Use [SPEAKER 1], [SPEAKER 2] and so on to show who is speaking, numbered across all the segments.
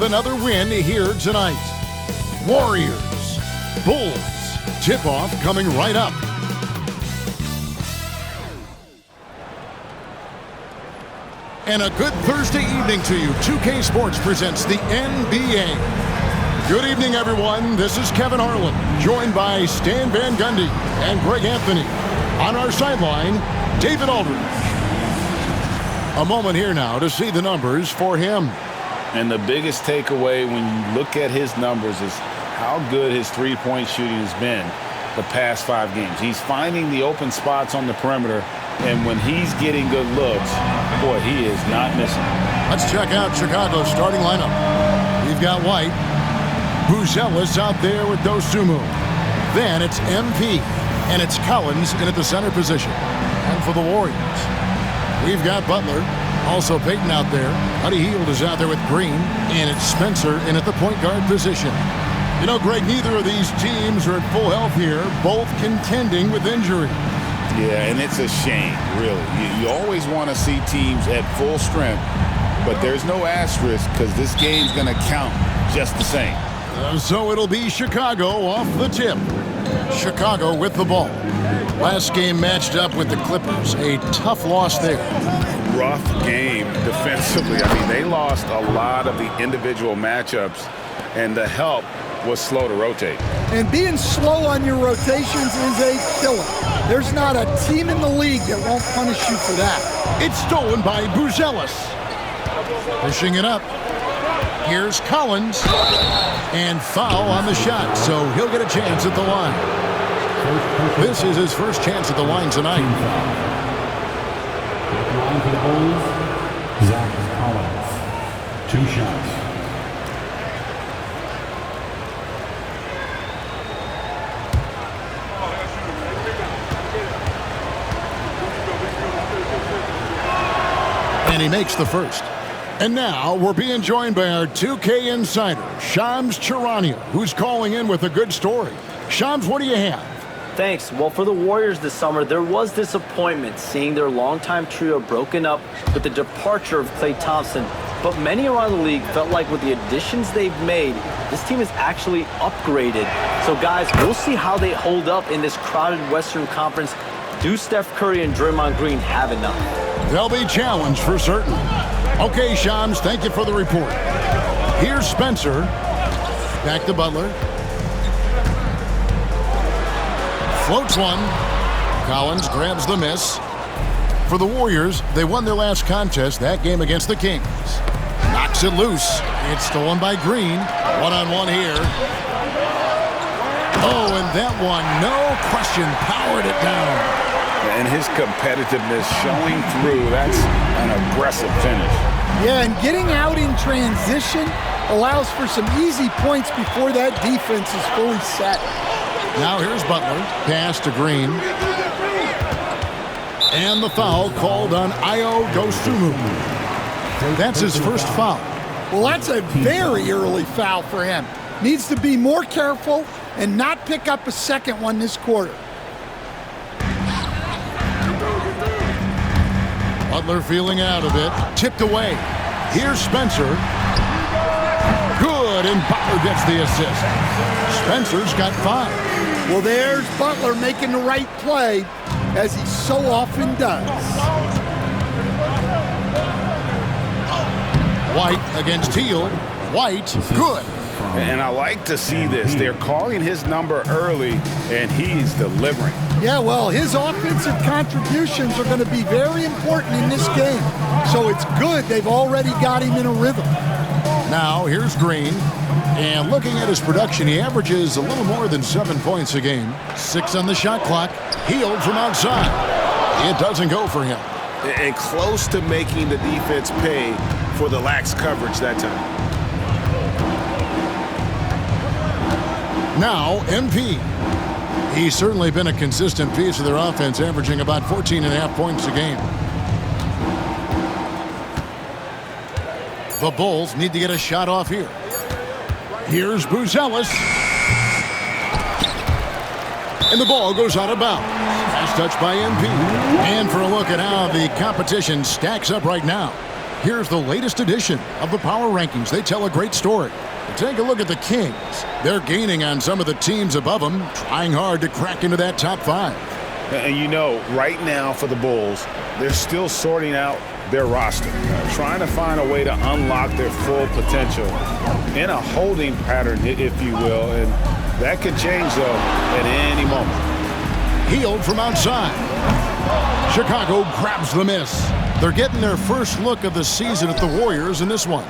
[SPEAKER 1] Another win here tonight. Warriors, Bulls, tip-off coming right up. And a good Thursday evening to you. 2K Sports presents the NBA. Good evening, everyone. This is Kevin Harlan, joined by Stan Van Gundy and Greg Anthony. On our sideline, David Aldridge. A moment here now to see the numbers for him.
[SPEAKER 2] And the biggest takeaway when you look at his numbers is how good his three-point shooting has been the past 5 games. He's finding the open spots on the perimeter, and when he's getting good looks, boy, he is not missing.
[SPEAKER 1] Let's check out Chicago's starting lineup. We've got White, Buzelis out there with Dosunmu. Then it's MP, and it's Collins in at the center position. And for the Warriors, we've got Butler, also Payton out there. Buddy Hield is out there with Green, and it's Spencer in at the point guard position. You know, Greg, neither of these teams are at full health here, both contending with injury.
[SPEAKER 2] Yeah, and it's a shame, really. You always want to see teams at full strength, but there's no asterisk because this game's going to count just the same.
[SPEAKER 1] So it'll be Chicago off the tip. Chicago with the ball. Last game matched up with the Clippers. A tough loss there.
[SPEAKER 2] Rough game defensively. I mean, they lost a lot of the individual matchups, and the help was slow to rotate.
[SPEAKER 3] And being slow on your rotations is a killer. There's not a team in the league that won't punish you for that.
[SPEAKER 1] It's stolen by Buzelis. Pushing it up. Here's Collins. And foul on the shot, so he'll get a chance at the line. This is his first chance at the line tonight.
[SPEAKER 4] Line for the Bulls, Zach Collins. 2 shots.
[SPEAKER 1] And he makes the first. And now we're being joined by our 2K insider, Shams Charania, who's calling in with a good story. Shams, what do you have?
[SPEAKER 5] Thanks. Well, for the Warriors this summer, there was disappointment seeing their longtime trio broken up with the departure of Klay Thompson. But many around the league felt like with the additions they've made, this team is actually upgraded. So, guys, we'll see how they hold up in this crowded Western Conference. Do Steph Curry and Draymond Green have enough?
[SPEAKER 1] They'll be challenged for certain. Okay, Shams, thank you for the report. Here's Spencer. Back to Butler. Floats one. Collins grabs the miss. For the Warriors, they won their last contest, that game against the Kings. Knocks it loose. It's stolen by Green. One-on-one here. Oh, and that one, no question, powered it down.
[SPEAKER 2] And his competitiveness showing through. That's an aggressive finish.
[SPEAKER 3] Yeah, and getting out in transition allows for some easy points before that defense is fully set.
[SPEAKER 1] Now here's Butler. Pass to Green. And the foul called on Ayo Dosunmu. That's his first foul.
[SPEAKER 3] Well, that's a very early foul for him. Needs to be more careful and not pick up a second one this quarter.
[SPEAKER 1] Butler feeling out of it. Tipped away. Here's Spencer. Good, and Butler gets the assist. Spencer's got 5.
[SPEAKER 3] Well, there's Butler making the right play, as he so often does.
[SPEAKER 1] White against Hield. White, good.
[SPEAKER 2] And I like to see this. They're calling his number early, and he's delivering.
[SPEAKER 3] Yeah, well, his offensive contributions are going to be very important in this game. So it's good they've already got him in a rhythm.
[SPEAKER 1] Now, here's Green. And looking at his production, he averages a little more than 7 points a game. 6 on the shot clock. Hield from outside. It doesn't go for him.
[SPEAKER 6] And close to making the defense pay for the lax coverage that time.
[SPEAKER 1] Now, MP. He's certainly been a consistent piece of their offense, averaging about 14.5 points a game. The Bulls need to get a shot off here. Here's Buzelis. And the ball goes out of bounds. Nice touch by MP. And for a look at how the competition stacks up right now. Here's the latest edition of the Power Rankings. They tell a great story. Take a look at the Kings. They're gaining on some of the teams above them, trying hard to crack into that top 5.
[SPEAKER 2] And you know, right now for the Bulls, they're still sorting out their roster, trying to find a way to unlock their full potential in a holding pattern, if you will. And that could change, though, at any moment.
[SPEAKER 1] Healed from outside. Chicago grabs the miss. They're getting their first look of the season at the Warriors in this one.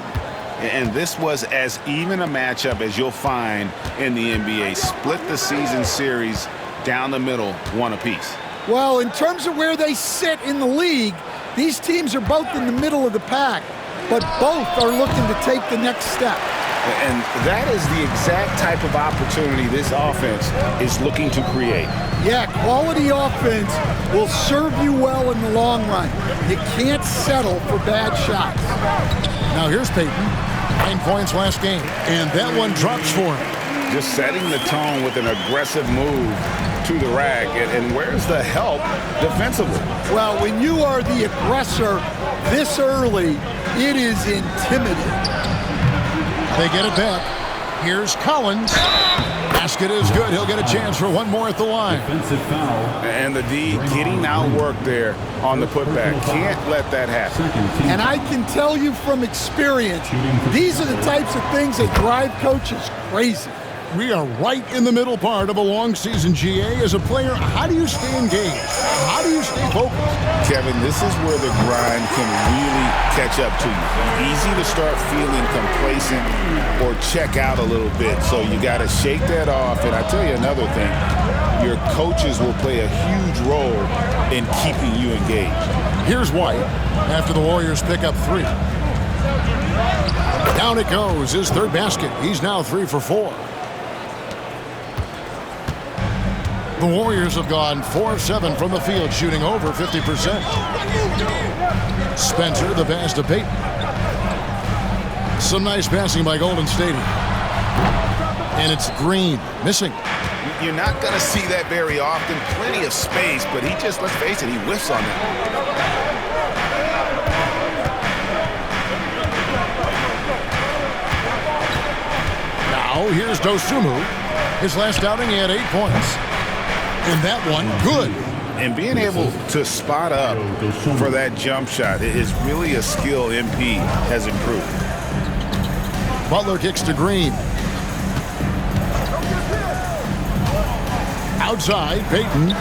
[SPEAKER 2] And this was as even a matchup as you'll find in the NBA. Split the season series down the middle, one apiece.
[SPEAKER 3] Well, in terms of where they sit in the league, these teams are both in the middle of the pack, but both are looking to take the next step.
[SPEAKER 2] And that is the exact type of opportunity this offense is looking to create.
[SPEAKER 3] Yeah, quality offense will serve you well in the long run. You can't settle for bad shots.
[SPEAKER 1] Now here's Payton. 9 points last game, and that one drops for him.
[SPEAKER 2] Just setting the tone with an aggressive move to the rack. And where's the help defensively?
[SPEAKER 3] Well, when you are the aggressor this early, it is intimidating.
[SPEAKER 1] They get it back. Here's Collins. Basket is good. He'll get a chance for one more at the line.
[SPEAKER 4] Defensive foul.
[SPEAKER 2] And the D getting outworked there on the putback. Can't let that happen.
[SPEAKER 3] And I can tell you from experience, these are the types of things that drive coaches crazy.
[SPEAKER 1] We are right in the middle part of a long season, GA. As a player, how do you stay engaged? How do you stay focused?
[SPEAKER 2] Kevin, this is where the grind can really catch up to you. Easy to start feeling complacent or check out a little bit. So you got to shake that off. And I tell you another thing, your coaches will play a huge role in keeping you engaged.
[SPEAKER 1] Here's White after the Warriors pick up 3. Down it goes, his third basket. He's now 3 for 4. The Warriors have gone 4 of 7 from the field, shooting over 50%. Spencer, the pass to Payton. Some nice passing by Golden State. And it's Green, missing.
[SPEAKER 6] You're not going to see that very often. Plenty of space, but he just, let's face it, he whiffs on that.
[SPEAKER 1] Now, here's Dosunmu. His last outing, he had 8 points. And that one, good.
[SPEAKER 2] And being able to spot up for that jump shot is really a skill MP has improved.
[SPEAKER 1] Butler kicks to Green. Outside, Payton.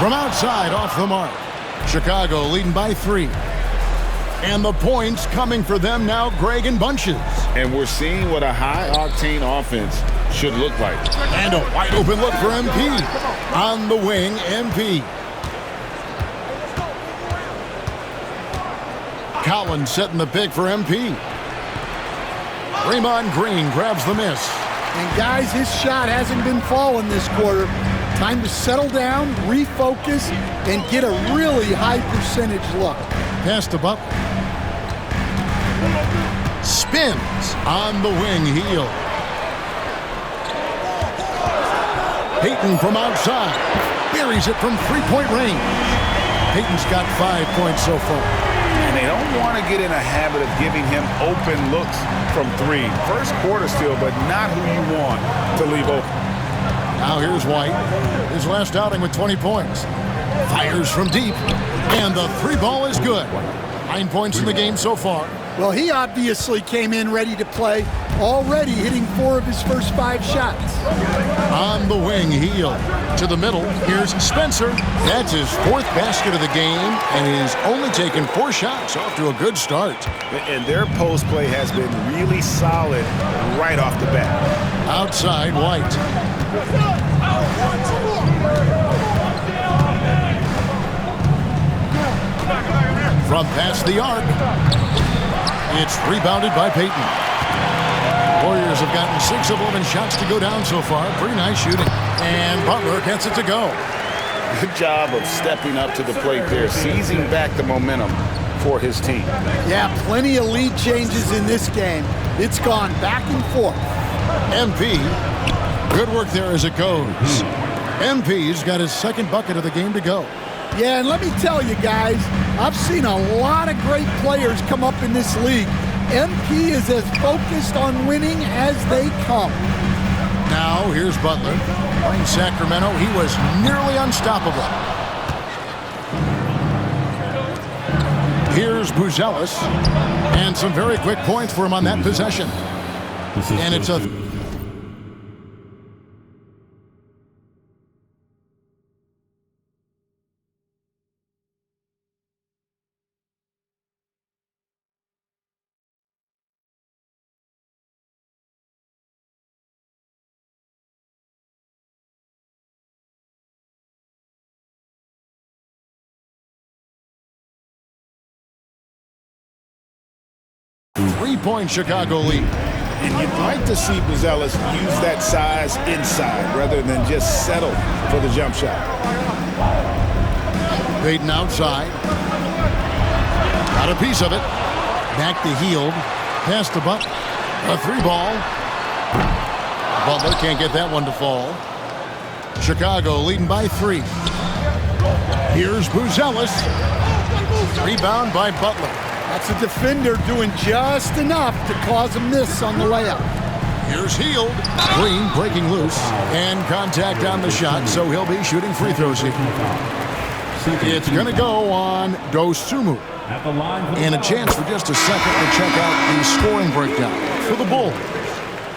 [SPEAKER 1] From outside, off the mark. Chicago leading by 3. And the points coming for them now, Greg, in bunches.
[SPEAKER 2] And we're seeing what a high-octane offense should look like.
[SPEAKER 1] And a wide-open look for MP. On the wing, MP. Collins setting the pick for MP. Draymond Green grabs the miss.
[SPEAKER 3] And guys, his shot hasn't been falling this quarter. Time to settle down, refocus, and get a really high percentage look.
[SPEAKER 1] Pass to Butler. Spins on the wing heel. Payton from outside. Buries it from three-point range. Payton's got 5 points so far.
[SPEAKER 2] And they don't want to get in a habit of giving him open looks from 3. First quarter still, but not who you want to leave open.
[SPEAKER 1] Now here's White. His last outing with 20 points. Fires from deep. And the 3 ball is good. 9 points in the game so far.
[SPEAKER 3] Well, he obviously came in ready to play, already hitting 4 of his first 5 shots.
[SPEAKER 1] On the wing, heel. To the middle, here's Spencer. That's his 4th basket of the game, and he's only taken 4 shots. Off to a good start.
[SPEAKER 2] And their post play has been really solid right off the bat.
[SPEAKER 1] Outside, White. From past the arc. It's rebounded by Payton. Warriors have gotten 6 of 11 shots to go down so far. Pretty nice shooting. And Butler gets it to go.
[SPEAKER 2] Good job of stepping up to the plate there, seizing back the momentum for his team.
[SPEAKER 3] Yeah, plenty of lead changes in this game. It's gone back and forth.
[SPEAKER 1] MP, good work there as it goes. MP's got his 2nd bucket of the game to go.
[SPEAKER 3] Yeah, and let me tell you guys, I've seen a lot of great players come up in this league. MP is as focused on winning as they come.
[SPEAKER 1] Now, here's Butler. Playing Sacramento, he was nearly unstoppable. Here's Buzelis. And some very quick points for him on that possession. And it's a... 3-point Chicago lead.
[SPEAKER 2] And you'd like to see Buzelis use that size inside rather than just settle for the jump shot.
[SPEAKER 1] Payton outside. Got a piece of it. Back to Hield. Pass to Butler. A 3-ball. Butler can't get that one to fall. Chicago leading by 3. Here's Buzelis. Rebound by Butler.
[SPEAKER 3] That's a defender doing just enough to cause a miss on the layup.
[SPEAKER 1] Here's Hield. Green breaking loose. And contact on the shot, so he'll be shooting free throws here. It's going to go on Dosunmu. And a chance for just a second to check out the scoring breakdown for the Bulls.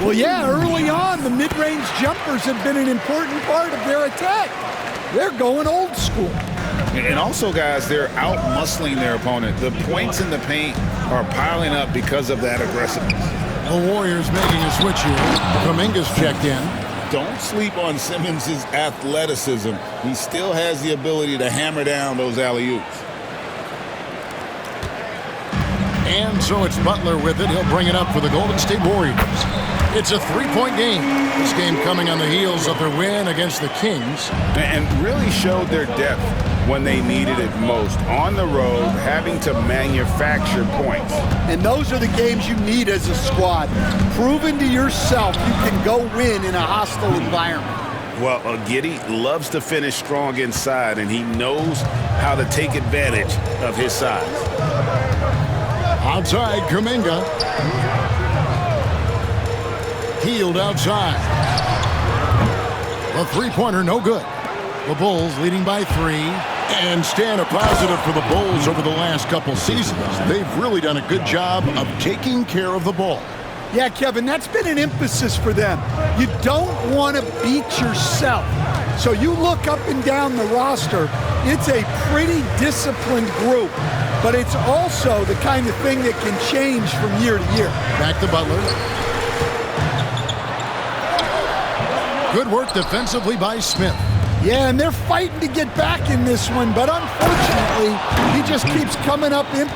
[SPEAKER 3] Well, yeah, early on, the mid-range jumpers have been an important part of their attack. They're going old school.
[SPEAKER 2] And also, guys, they're out-muscling their opponent. The points in the paint are piling up because of that aggressiveness.
[SPEAKER 1] The Warriors making a switch here. Kuminga's checked in.
[SPEAKER 2] Don't sleep on Simmons' athleticism. He still has the ability to hammer down those alley-oops.
[SPEAKER 1] And so it's Butler with it. He'll bring it up for the Golden State Warriors. It's a 3-point game. This game coming on the heels of their win against the Kings.
[SPEAKER 2] And really showed their depth when they needed it most. On the road, having to manufacture points.
[SPEAKER 3] And those are the games you need as a squad. Proving to yourself you can go win in a hostile environment.
[SPEAKER 2] Well, Giddey loves to finish strong inside, and he knows how to take advantage of his size.
[SPEAKER 1] Outside, Kuminga. Hield outside. A 3-pointer, no good. The Bulls leading by 3. And stand a positive for the Bulls over the last couple seasons. They've really done a good job of taking care of the ball.
[SPEAKER 3] Yeah, Kevin, that's been an emphasis for them. You don't want to beat yourself. So you look up and down the roster, it's a pretty disciplined group. But it's also the kind of thing that can change from year to year.
[SPEAKER 1] Back to Butler. Good work defensively by Smith.
[SPEAKER 3] Yeah, and they're fighting to get back in this one, but unfortunately, he just keeps coming up empty.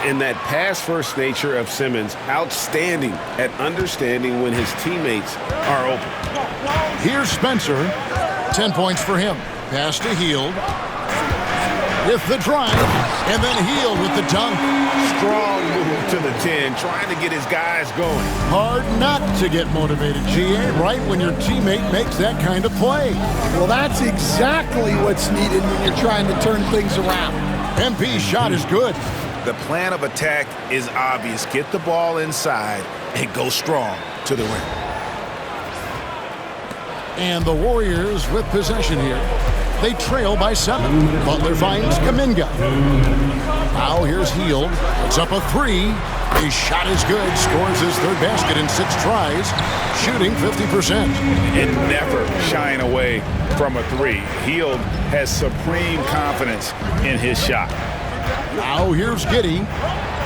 [SPEAKER 7] And that pass-first nature of Simmons, outstanding at understanding when his teammates are open.
[SPEAKER 1] Here's Spencer. 10 points for him. Pass to Hield. With the drive, and then Hield with the dunk.
[SPEAKER 2] Strong move to the 10, trying to get his guys going.
[SPEAKER 1] Hard not to get motivated, GA, right when your teammate makes that kind of play.
[SPEAKER 3] Well, that's exactly what's needed when you're trying to turn things around.
[SPEAKER 1] MP's shot is good.
[SPEAKER 6] The plan of attack is obvious. Get the ball inside and go strong to the rim.
[SPEAKER 1] And the Warriors with possession here. They trail by 7. Butler finds Kuminga. Now here's Hield. It's up a 3. His shot is good. Scores his 3rd basket in 6 tries. Shooting 50%.
[SPEAKER 2] And never shying away from a 3. Hield has supreme confidence in his shot.
[SPEAKER 1] Now here's Giddey.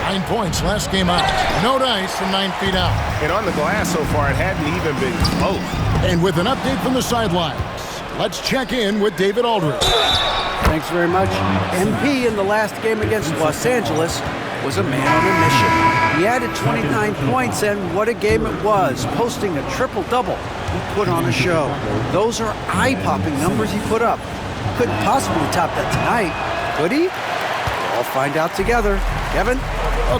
[SPEAKER 1] 9 points last game out. No dice from 9 feet out.
[SPEAKER 2] And on the glass so far, it hadn't even been close.
[SPEAKER 1] And with an update from the sidelines, let's check in with David Aldridge.
[SPEAKER 8] Thanks very much. MP in the last game against Los Angeles was a man on a mission. He added 29 points, and what a game it was, posting a triple-double. He put on a show. Those are eye-popping numbers he put up. Couldn't possibly top that tonight, could he? We'll find out together. Kevin?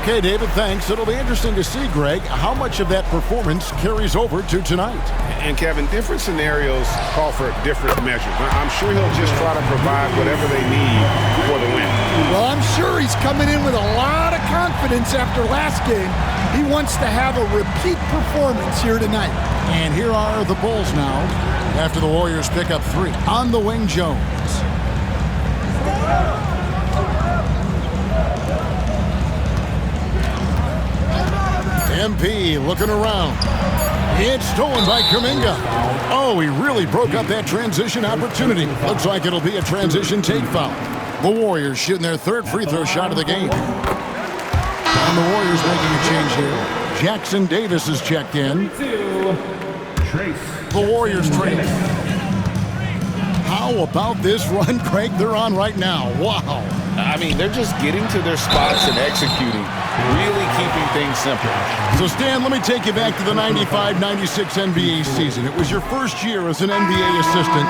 [SPEAKER 1] Okay, David, thanks. It'll be interesting to see, Greg, how much of that performance carries over to tonight.
[SPEAKER 7] And Kevin, different scenarios call for different measures. I'm sure he'll just try to provide whatever they need for the win.
[SPEAKER 3] Well, I'm sure he's coming in with a lot of confidence after last game. He wants to have a repeat performance here tonight.
[SPEAKER 1] And here are the Bulls now after the Warriors pick up 3. On the wing, Jones. MP looking around. It's stolen by Kuminga. Oh, he really broke up that transition opportunity. Looks like it'll be a transition take foul. The Warriors shooting their 3rd free throw shot of the game. And the Warriors making a change here. Jackson Davis is checked in. The Warriors trade. How about this run, Craig, they're on right now? Wow.
[SPEAKER 2] I mean, they're just getting to their spots and executing, really keeping things simple.
[SPEAKER 1] So, Stan, let me take you back to the 95-96 NBA season. It was your first year as an NBA assistant.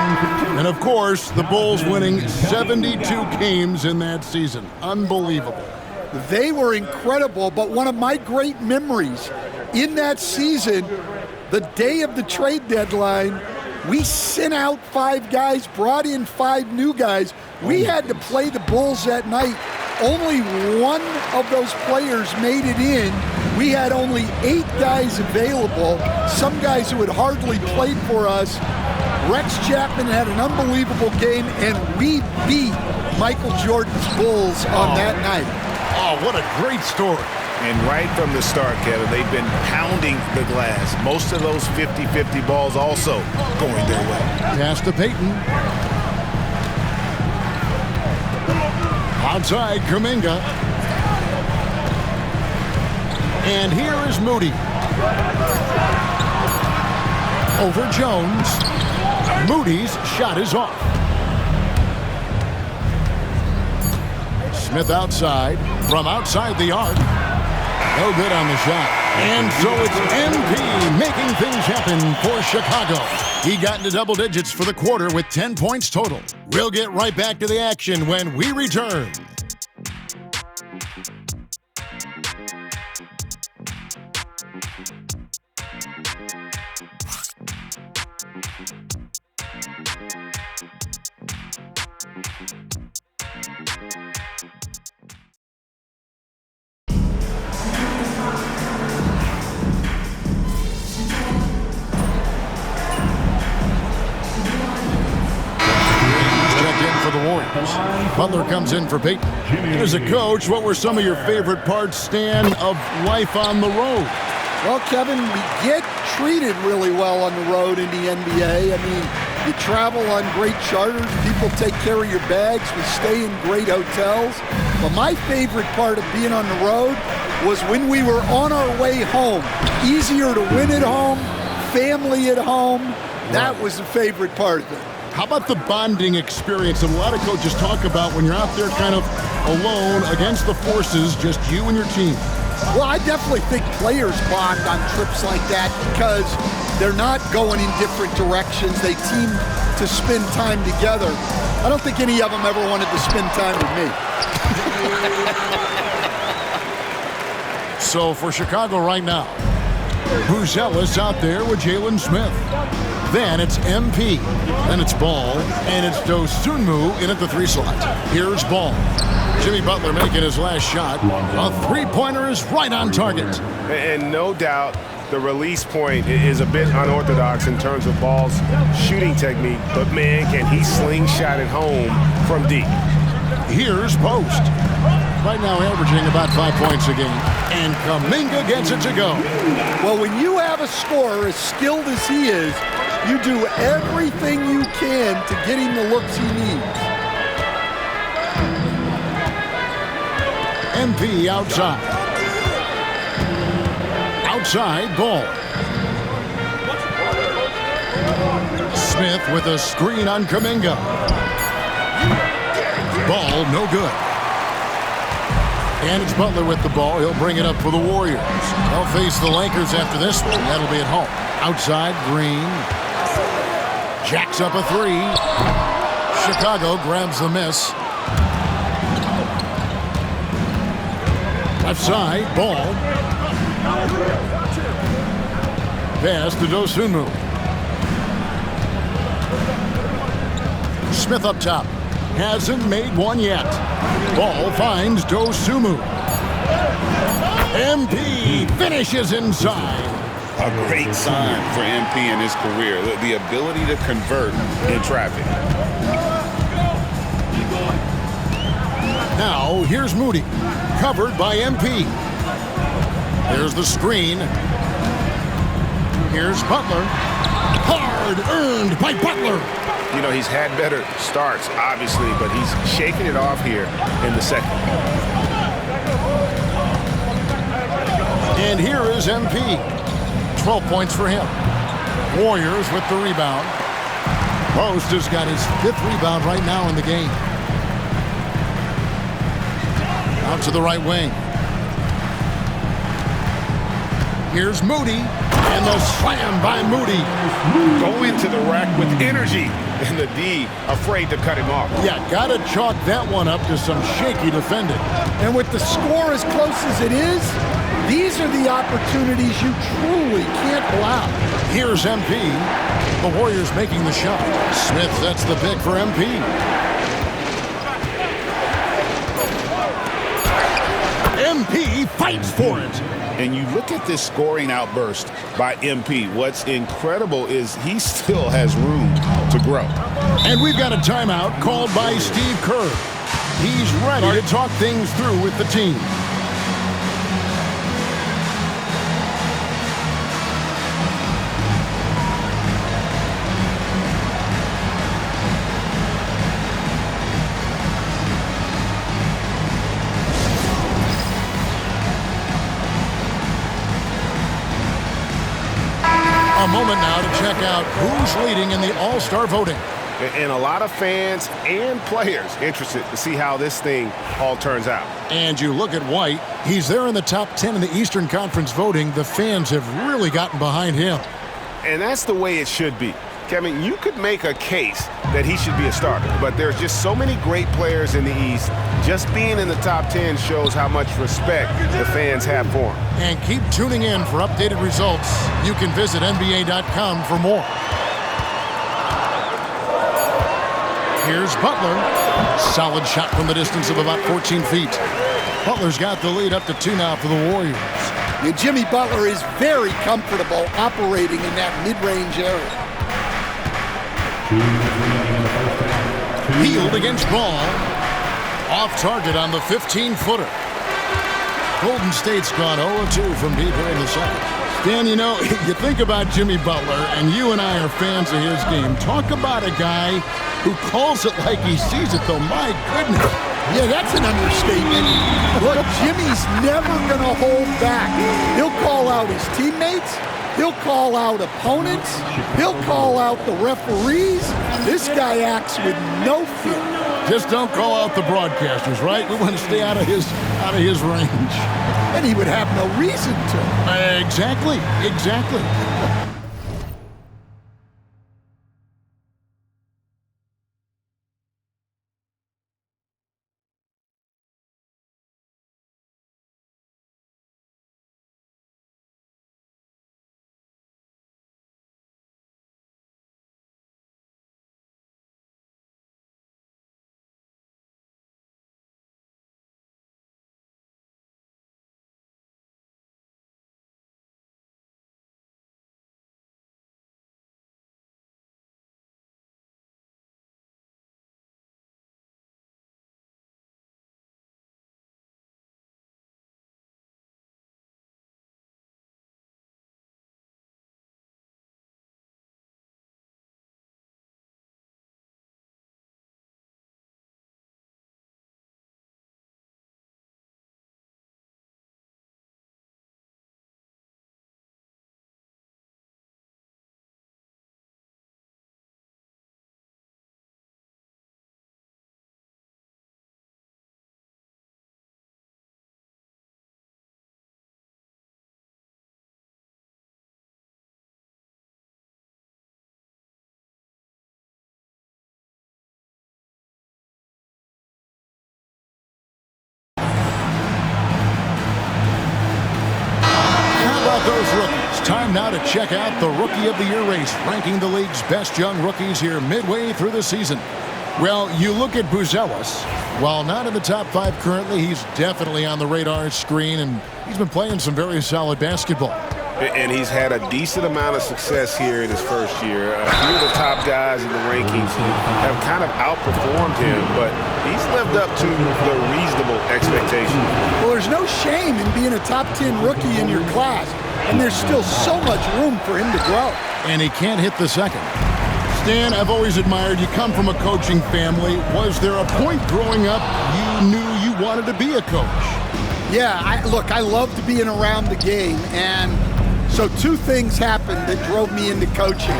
[SPEAKER 1] And, of course, the Bulls winning 72 games in that season. Unbelievable.
[SPEAKER 3] They were incredible, but one of my great memories in that season, the day of the trade deadline, we sent out 5 guys, brought in 5 new guys. We had to play the Bulls that night. Only one of those players made it in. We had only 8 guys available, some guys who had hardly played for us. Rex Chapman had an unbelievable game, and we beat Michael Jordan's Bulls on that night.
[SPEAKER 1] Oh, what a great story.
[SPEAKER 6] And right from the start, Kevin, they've been pounding the glass. Most of those 50-50 balls also going their way.
[SPEAKER 1] Pass to Payton. Outside, Kuminga. And here is Moody. Over Jones. Moody's shot is off. Smith outside. From outside the arc. No good on the shot. And so it's MP making things happen for Chicago. He got into double digits for the quarter with 10 points total. We'll get right back to the action when we return. Butler comes in for Payton. As a coach, what were some of your favorite parts, Stan, of life on the road?
[SPEAKER 3] Well, Kevin, we get treated really well on the road in the NBA. I mean, you travel on great charters. People take care of your bags. We stay in great hotels. But my favorite part of being on the road was when we were on our way home. Easier to win at home, family at home. That was the favorite part of it.
[SPEAKER 1] How about the bonding experience that a lot of coaches talk about when you're out there kind of alone against the forces, just you and your team?
[SPEAKER 3] Well, I definitely think players bond on trips like that because they're not going in different directions. They team to spend time together. I don't think any of them ever wanted to spend time with me.
[SPEAKER 1] So for Chicago right now, Buzelis out there with Jalen Smith. Then it's MP. Then it's Ball. And it's Dosunmu in at the 3 slot. Here's Ball. Jimmy Butler making his last shot. A three-pointer is right on target.
[SPEAKER 7] And no doubt the release point is a bit unorthodox in terms of Ball's shooting technique. But, man, can he slingshot it home from deep.
[SPEAKER 1] Here's Post. Right now averaging about 5 points a game. And Kuminga gets it to go.
[SPEAKER 3] Well, when you have a scorer as skilled as he is, you do everything you can to get him the looks he needs.
[SPEAKER 1] MP outside. Outside, Ball. Smith with a screen on Kuminga. Ball, no good. And it's Butler with the ball. He'll bring it up for the Warriors. They'll face the Lakers after this one. That'll be at home. Outside, Green. Jacks up a 3. Chicago grabs the miss. Left side, Ball. Pass to Dosunmu. Smith up top. Hasn't made one yet. Ball finds Dosunmu. MP finishes inside.
[SPEAKER 2] A great sign for MP in his career, the ability to convert in traffic.
[SPEAKER 1] Now, here's Moody, covered by MP. Here's the screen. Here's Butler. Hard earned by Butler.
[SPEAKER 7] You know, he's had better starts, obviously, but he's shaking it off here in the second.
[SPEAKER 1] And here is MP. 12 points for him. Warriors with the rebound. Post has got his 5th rebound right now in the game. Out to the right wing. Here's Moody. And the slam by Moody.
[SPEAKER 7] Go into the rack with energy. And the D afraid to cut him off.
[SPEAKER 1] Yeah, got to chalk that one up to some shaky defending.
[SPEAKER 3] And with the score as close as it is, these are the opportunities you truly can't allow.
[SPEAKER 1] Here's MP. The Warriors making the shot. Smith sets the pick for MP. MP fights for it.
[SPEAKER 2] And you look at this scoring outburst by MP. What's incredible is he still has room to grow.
[SPEAKER 1] And we've got a timeout called by Steve Kerr. He's ready to talk things through with the team. A moment now to check out who's leading in the All-Star voting.
[SPEAKER 7] And a lot of fans and players interested to see how this thing all turns out.
[SPEAKER 1] And you look at White, he's there in the top 10 in the Eastern Conference voting. The fans have really gotten behind him.
[SPEAKER 7] And that's the way it should be. Kevin, you could make a case that he should be a starter, but there's just so many great players in the East. Just being in the top 10 shows how much respect the fans have for him.
[SPEAKER 1] And keep tuning in for updated results. You can visit NBA.com for more. Here's Butler. Solid shot from the distance of about 14 feet. Butler's got the lead up to 2 now for the Warriors.
[SPEAKER 3] And Jimmy Butler is very comfortable operating in that mid-range area.
[SPEAKER 1] Healed against Ball. Off target on the 15-footer. Golden State's gone 0-2 from deep here in the second. Dan, you know, you think about Jimmy Butler, and you and I are fans of his game. Talk about a guy who calls it like he sees it, though. My goodness.
[SPEAKER 3] Yeah, that's an understatement. Look, Jimmy's never going to hold back. He'll call out his teammates. He'll call out opponents. He'll call out the referees. This guy acts with no fear.
[SPEAKER 1] Just don't call out the broadcasters, right? We want to stay out of his range.
[SPEAKER 3] And he would have no reason to.
[SPEAKER 1] Exactly. Those rookies. Time now to check out the Rookie of the Year race, ranking the league's best young rookies here midway through the season. Well, you look at Buzelis. While not in the top 5 currently, he's definitely on the radar screen, and he's been playing some very solid basketball.
[SPEAKER 7] And he's had a decent amount of success here in his first year. A few of the top guys in the rankings have kind of outperformed him, but he's lived up to the reasonable expectations.
[SPEAKER 3] Well, there's no shame in being a top 10 rookie in your class, and there's still so much room for him to grow.
[SPEAKER 1] And he can't hit the second. Stan, I've always admired you come from a coaching family. Was there a point growing up you knew you wanted to be a coach?
[SPEAKER 3] Yeah, I loved being around the game, and so 2 things happened that drove me into coaching.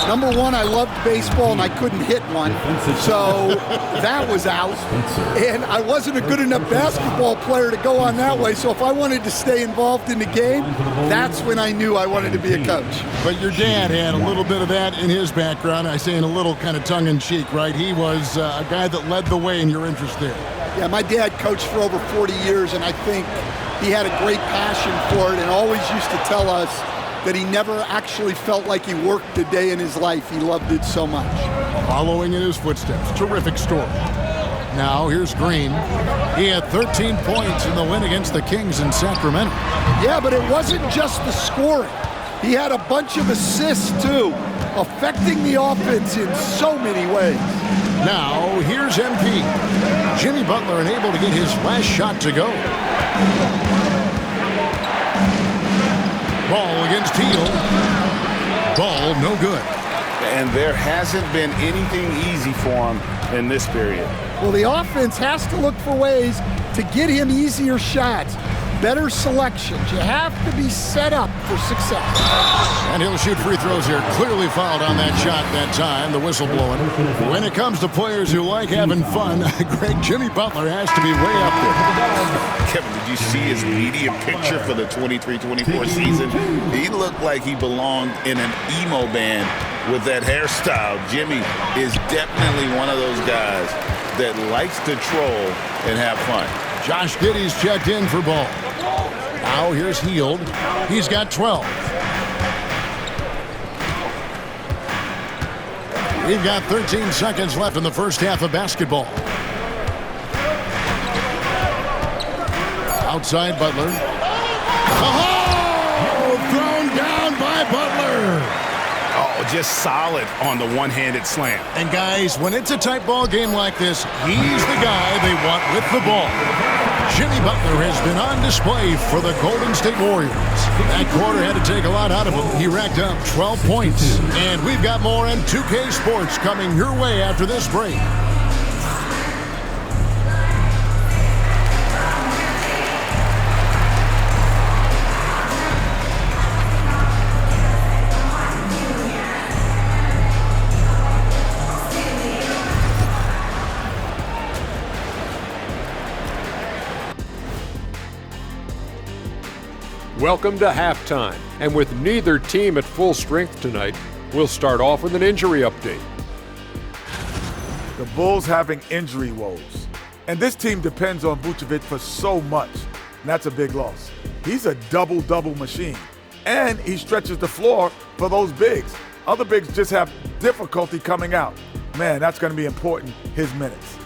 [SPEAKER 3] Number 1, I loved baseball and I couldn't hit one, so that was out. And I wasn't a good enough basketball player to go on that way, so if I wanted to stay involved in the game, that's when I knew I wanted to be a coach.
[SPEAKER 1] But your dad had a little bit of that in his background. I say in a little kind of tongue-in-cheek, right? He was a guy that led the way in your interest there.
[SPEAKER 3] Yeah, my dad coached for over 40 years, and I think he had a great passion for it and always used to tell us that he never actually felt like he worked a day in his life. He loved it so much.
[SPEAKER 1] Following in his footsteps. Terrific story. Now, here's Green. He had 13 points in the win against the Kings in Sacramento.
[SPEAKER 3] Yeah, but it wasn't just the scoring. He had a bunch of assists, too, affecting the offense in so many ways.
[SPEAKER 1] Now, here's MP. Jimmy Butler unable to get his last shot to go. Ball against Hield. Ball no good.
[SPEAKER 2] And there hasn't been anything easy for him in this period.
[SPEAKER 3] Well, the offense has to look for ways to get him easier shots, better selections. You have to be set up for success.
[SPEAKER 1] And he'll shoot free throws here. Clearly fouled on that shot that time, the whistle blowing. When it comes to players who like having fun, Greg, Jimmy Butler has to be way up there.
[SPEAKER 6] Kevin, did you see his media picture for the 23-24 season? He looked like he belonged in an emo band with that hairstyle. Jimmy is definitely one of those guys that likes to troll and have fun.
[SPEAKER 1] Josh Giddey's checked in for ball. Now here's Hield. He's got 12. We've got 13 seconds left in the first half of basketball. Outside Butler. Oh! Thrown down by Butler.
[SPEAKER 6] Oh, just solid on the one-handed slam.
[SPEAKER 1] And guys, when it's a tight ball game like this, he's the guy they want with the ball. Jimmy Butler has been on display for the Golden State Warriors. That quarter had to take a lot out of him. He racked up 12 points. And we've got more on 2K Sports coming your way after this break.
[SPEAKER 9] Welcome to halftime, and with neither team at full strength tonight, we'll start off with an injury update.
[SPEAKER 10] The Bulls having injury woes, and this team depends on Vucevic for so much, and that's a big loss. He's a double-double machine, and he stretches the floor for those bigs. Other bigs just have difficulty coming out. Man, that's going to be important, his minutes.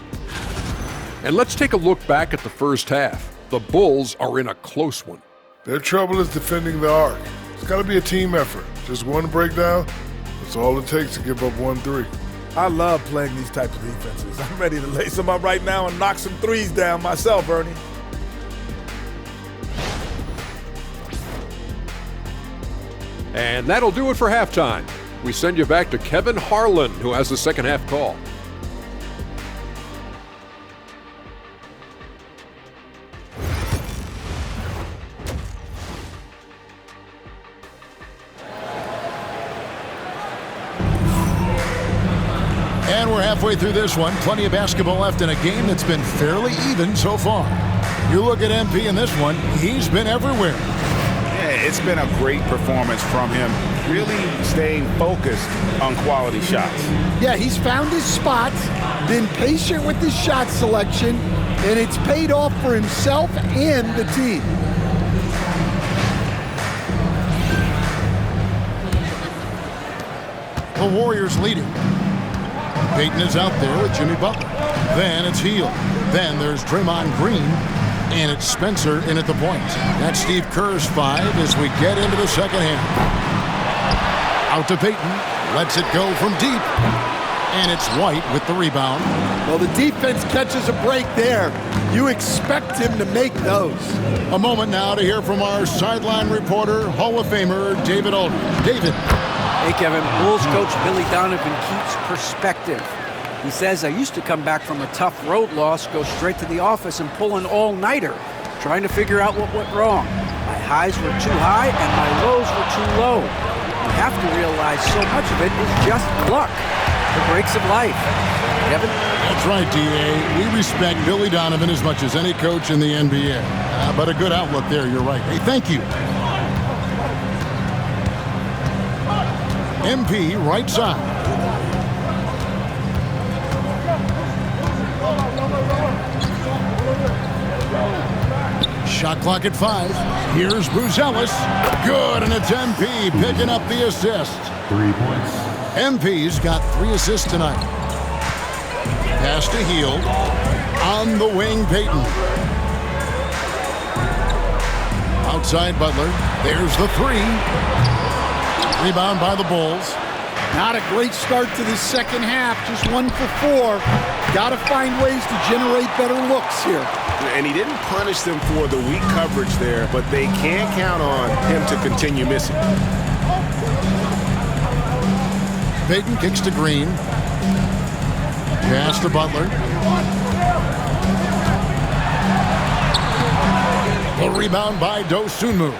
[SPEAKER 9] And let's take a look back at the first half. The Bulls are in a close one.
[SPEAKER 11] Their trouble is defending the arc. It's got to be a team effort. Just one breakdown, that's all it takes to give up 1-3.
[SPEAKER 10] I love playing these types of defenses. I'm ready to lace them up right now and knock some threes down myself, Ernie.
[SPEAKER 9] And that'll do it for halftime. We send you back to Kevin Harlan, who has the second half call.
[SPEAKER 1] And we're halfway through this one. Plenty of basketball left in a game that's been fairly even so far. You look at MP in this one, he's been everywhere.
[SPEAKER 2] Yeah, it's been a great performance from him, really staying focused on quality shots.
[SPEAKER 3] Yeah, he's found his spots, been patient with his shot selection, and it's paid off for himself and the team.
[SPEAKER 1] The Warriors leading. Peyton is out there with Jimmy Butler. Then it's Hield. Then there's Draymond Green. And it's Spencer in at the point. That's Steve Kerr's 5 as we get into the second half. Out to Peyton. Lets it go from deep. And it's White with the rebound.
[SPEAKER 3] Well, the defense catches a break there. You expect him to make those.
[SPEAKER 1] A moment now to hear from our sideline reporter, Hall of Famer David Aldridge. David.
[SPEAKER 8] Hey, Kevin. Bulls coach Billy Donovan keeps perspective. He says, I used to come back from a tough road loss, go straight to the office and pull an all-nighter, trying to figure out what went wrong. My highs were too high and my lows were too low. You have to realize so much of it is just luck. The breaks of life. Kevin?
[SPEAKER 1] That's right, D.A. We respect Billy Donovan as much as any coach in the NBA. But a good outlook there, you're right. Hey, thank you. MP right side. Shot clock at 5. Here's Buzelis. Good, and it's MP picking up the assist.
[SPEAKER 4] 3 points.
[SPEAKER 1] MP's got 3 assists tonight. Pass to Hield. On the wing, Peyton. Outside Butler. There's the 3. Rebound by the Bulls.
[SPEAKER 3] Not a great start to the second half. Just 1 for 4. Got to find ways to generate better looks here.
[SPEAKER 7] And he didn't punish them for the weak coverage there, but they can't count on him to continue missing.
[SPEAKER 1] Peyton kicks to Green. Pass to Butler. The rebound by Dosunmu.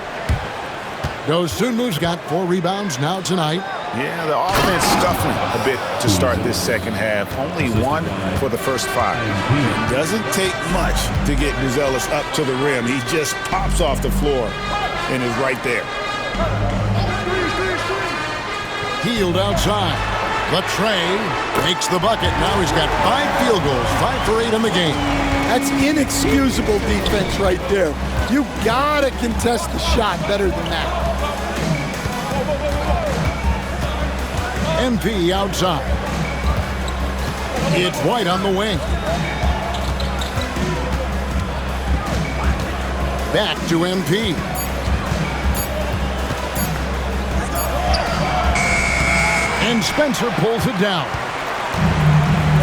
[SPEAKER 1] Dosunmu's got 4 rebounds now tonight.
[SPEAKER 2] Yeah, the offense scuffling a bit to start this second half. Only 1 for the first 5.
[SPEAKER 6] It doesn't take much to get Buzelis up to the rim. He just pops off the floor and is right there.
[SPEAKER 1] Hield outside. Latrey makes the bucket. Now he's got 5 field goals, 5 for 8 in the game.
[SPEAKER 3] That's inexcusable defense right there. You gotta contest the shot better than that.
[SPEAKER 1] MP outside. It's White on the wing. Back to MP. And Spencer pulls it down.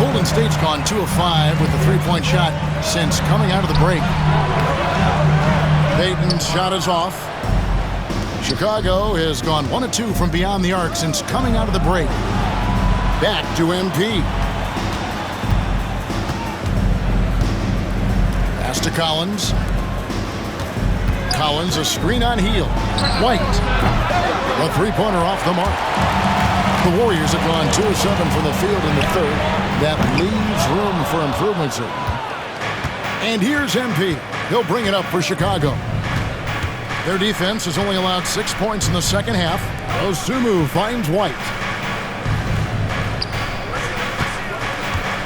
[SPEAKER 1] Golden State's gone 2 of 5 with the 3-point shot since coming out of the break. Peyton's shot is off. Chicago has gone 1 of 2 from beyond the arc since coming out of the break. Back to MP. Pass to Collins. Collins, a screen on Hield. White. A 3-pointer off the mark. The Warriors have gone 2 of 7 from the field in the third. That leaves room for improvement, sir. And here's MP. He'll bring it up for Chicago. Their defense has only allowed 6 points in the second half. Dosunmu finds White.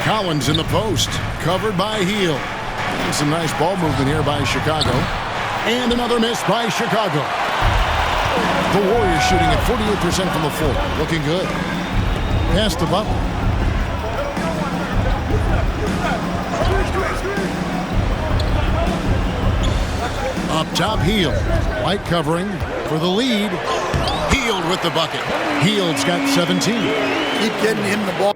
[SPEAKER 1] Collins in the post, covered by Hield. And some nice ball movement here by Chicago. And another miss by Chicago. The Warriors shooting at 48% from the floor. Looking good. Pass to Butler. Up top, Hield. White covering for the lead. Hield with the bucket. Hield's got 17.
[SPEAKER 3] Keep getting him the ball.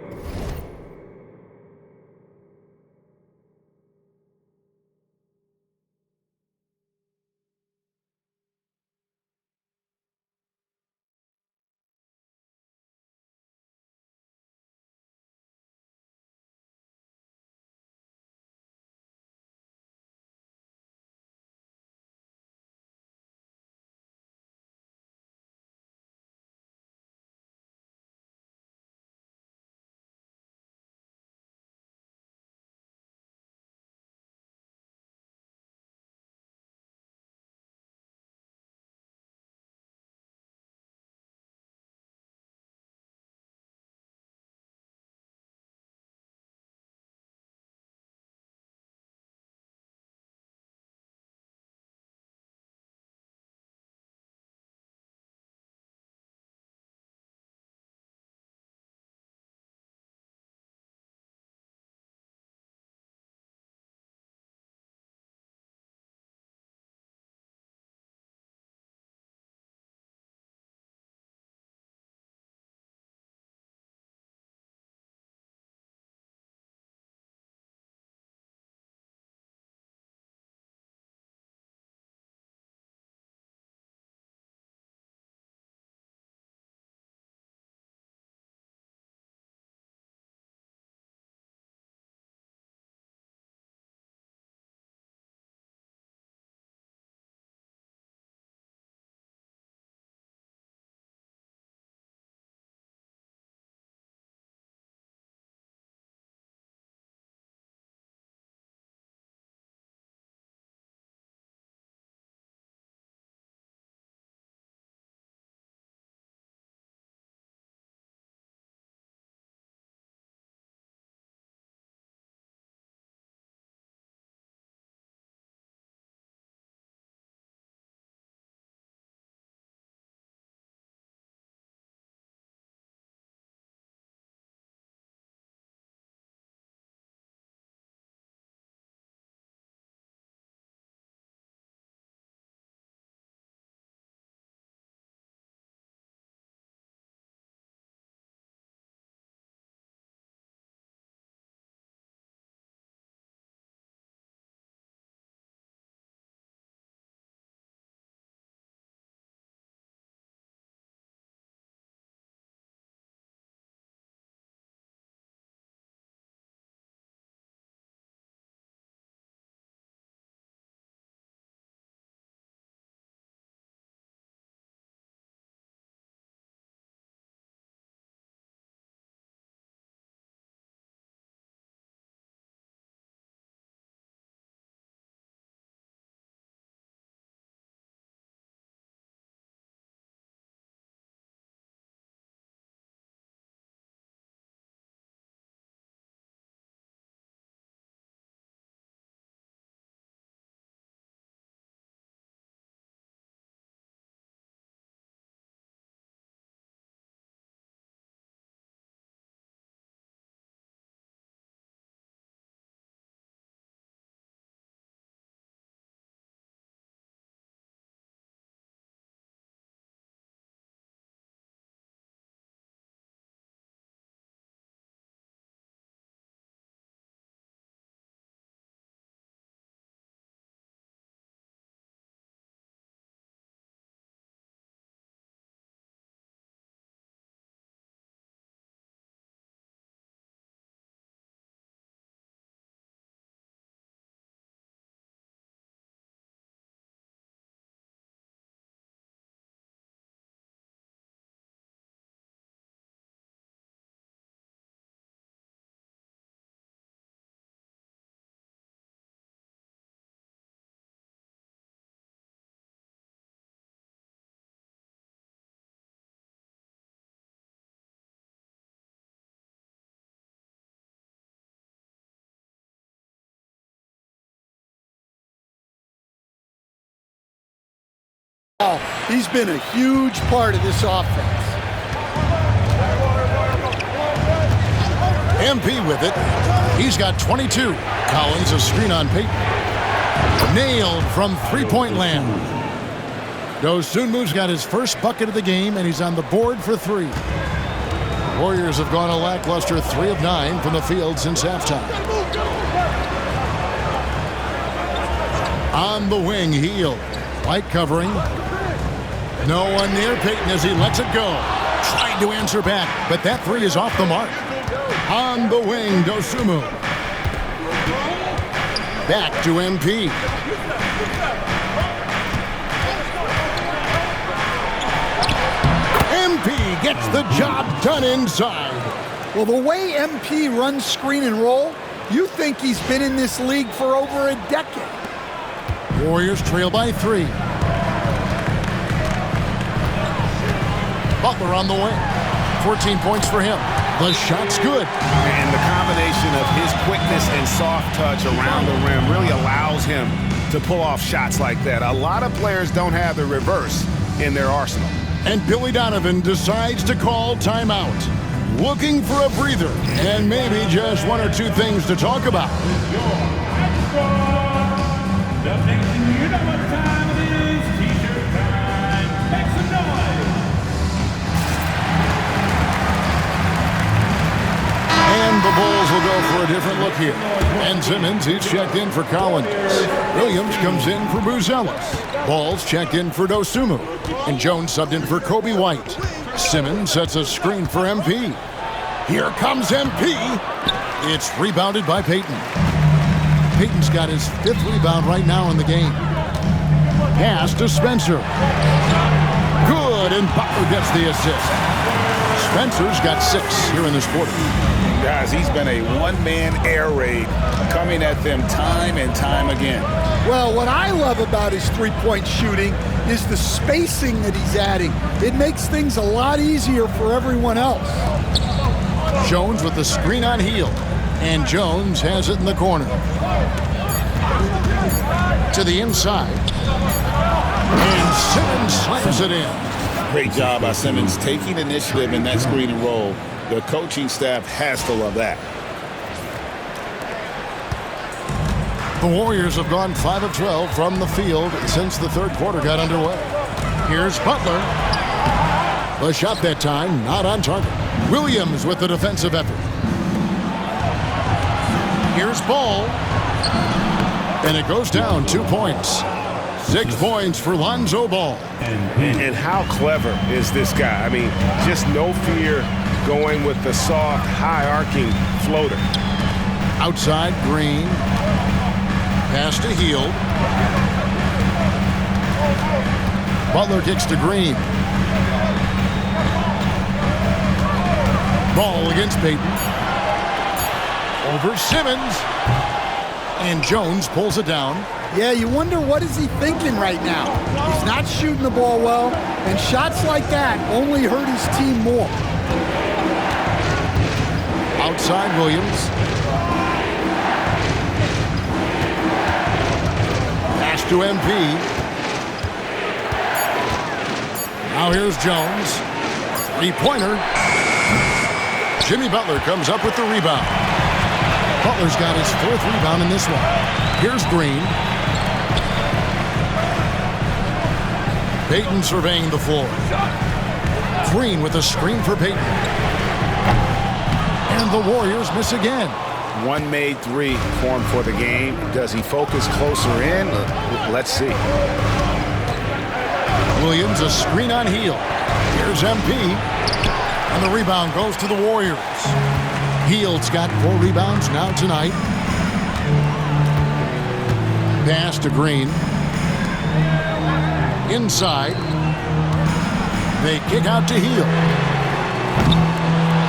[SPEAKER 3] He's been a huge part of this offense.
[SPEAKER 1] MP with it. He's got 22. Collins a screen on Payton. Nailed from three-point land. Dosunmu's got his first bucket of the game, and he's on the board for 3. Warriors have gone a lackluster 3 of 9 from the field since halftime. On the wing, Hield. White covering. No one near Payton as he lets it go. Tried to answer back, but that 3 is off the mark. On the wing, Dosunmu. Back to MP. MP gets the job done inside.
[SPEAKER 3] Well, the way MP runs screen and roll, you think he's been in this league for over a decade.
[SPEAKER 1] Warriors trail by 3. Butler on the wing. 14 points for him. The shot's good.
[SPEAKER 7] And the combination of his quickness and soft touch around the rim really allows him to pull off shots like that. A lot of players don't have the reverse in their arsenal.
[SPEAKER 1] And Billy Donovan decides to call timeout. Looking for a breather and maybe just 1 or 2 things to talk about.
[SPEAKER 4] You know what time it is, t-shirt time. Make some noise.
[SPEAKER 1] And the Bulls will go for a different look here. Ben Simmons, he's checked in for Collins. Williams comes in for Buzelis. Balls checked in for Dosunmu. And Jones subbed in for Kobe White. Simmons sets a screen for MP. Here comes MP. It's rebounded by Payton. Payton's got his 5th rebound right now in the game. Pass to Spencer. Good, and Butler gets the assist. Spencer's got 6 here in this quarter.
[SPEAKER 2] Guys, he's been a one-man air raid coming at them time and time again.
[SPEAKER 3] Well, what I love about his three-point shooting is the spacing that he's adding. It makes things a lot easier for everyone else.
[SPEAKER 1] Jones with the screen on Hield. And Jones has it in the corner. To the inside. And Simmons slams it in.
[SPEAKER 2] Great job by Simmons taking initiative in that screen and roll. The coaching staff has to love that.
[SPEAKER 1] The Warriors have gone 5 of 12 from the field since the 3rd quarter got underway. Here's Butler. The shot that time, not on target. Williams with the defensive effort. Here's Ball. And it goes down 2 points. 6 points for Lonzo Ball.
[SPEAKER 7] And how clever is this guy? I mean, just no fear going with the soft, high-arcing floater.
[SPEAKER 1] Outside, Green. Pass to Hield. Butler kicks to Green. Ball against Payton. Over Simmons. And Jones pulls it down.
[SPEAKER 3] Yeah, you wonder what is he thinking right now. He's not shooting the ball well, and shots like that only hurt his team more.
[SPEAKER 1] Outside Williams. Pass to MP. Now here's Jones. 3-pointer. Jimmy Butler comes up with the rebound. Butler's got his 4th rebound in this one. Here's Green. Payton surveying the floor. Green with a screen for Payton. And the Warriors miss again.
[SPEAKER 7] One made 3 formed for the game. Does he focus closer in? Let's see.
[SPEAKER 1] Williams a screen on Hield. Here's MP. And the rebound goes to the Warriors. Hield's got 4 rebounds now tonight. Pass to Green. Inside. They kick out to Hield.